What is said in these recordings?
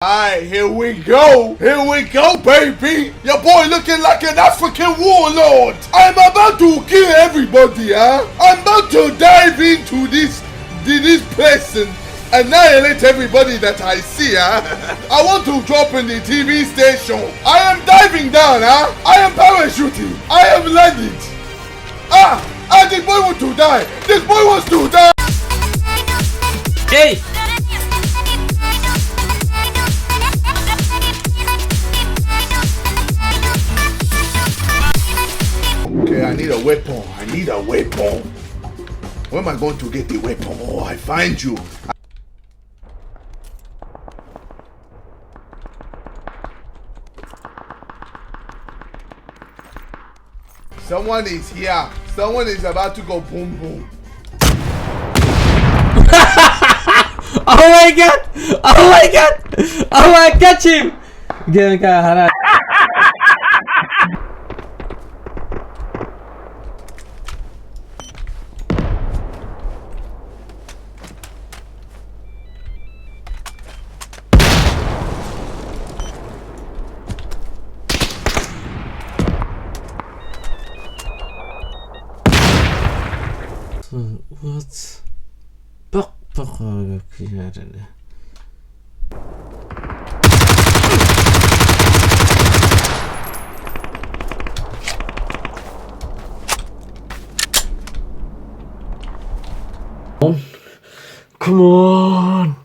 Alright, here we go, baby. Your boy looking like an African warlord. I'm about to kill everybody, huh? I'm about to dive into this place and annihilate everybody that I see, huh? I want to drop in the TV station. I am diving down, huh? I am parachuting. I am landing. This boy wants to die. This boy wants to die. Hey! Okay, I need a weapon. Where am I going to get the weapon? Oh, I find you. Someone is here. Someone is about to go boom boom. Oh my god! Oh my god! Oh my god, catch him! Get him, What? Bak yerine. Come on.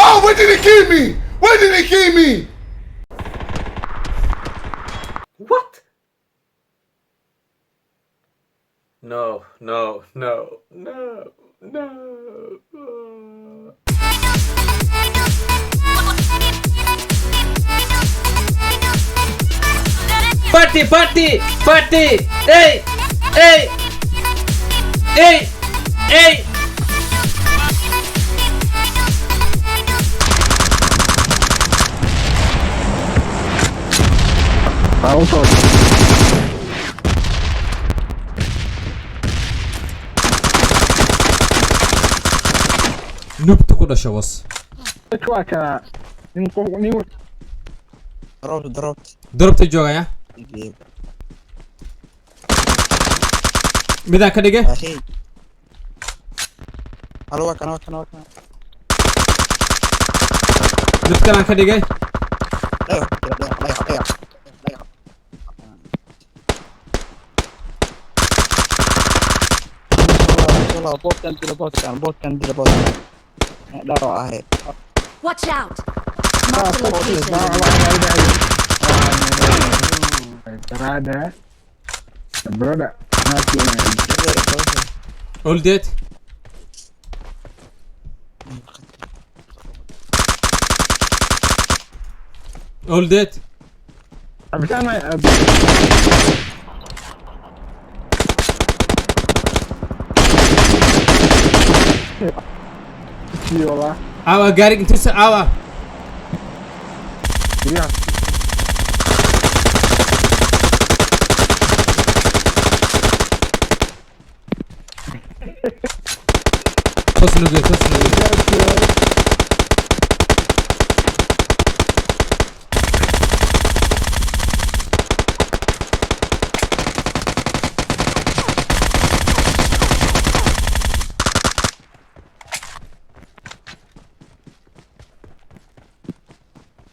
Oh, where did he kill me? What? No. Party! Hey! Auto. Nubta ku dhasha was. Chwaka. Nin Drobta joogaya. Midaan ka dhigay? Mid kalaan ka dhigay? Watch out! Mark the location. Terada. Brother. All dead? All dead? Awa gaarig intiisa awa. Tosnuge.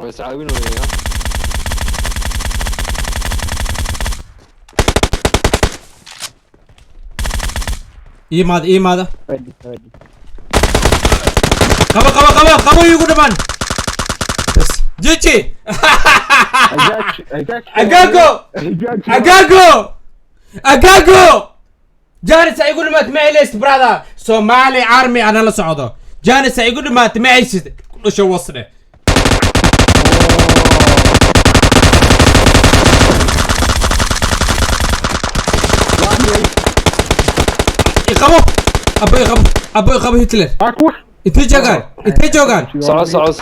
بس عاوينه يا Imaada. Qaba igu dhamaan. Bas. Jichi. Agago. Janis igu dhamat ma ilayst brother. Somali army ana la socdo. Janis igu dhamat ma aysid. Dhasho wasne. iqabo abo iqabo abo iqabo Hitler Aqua. intee joogaan صعد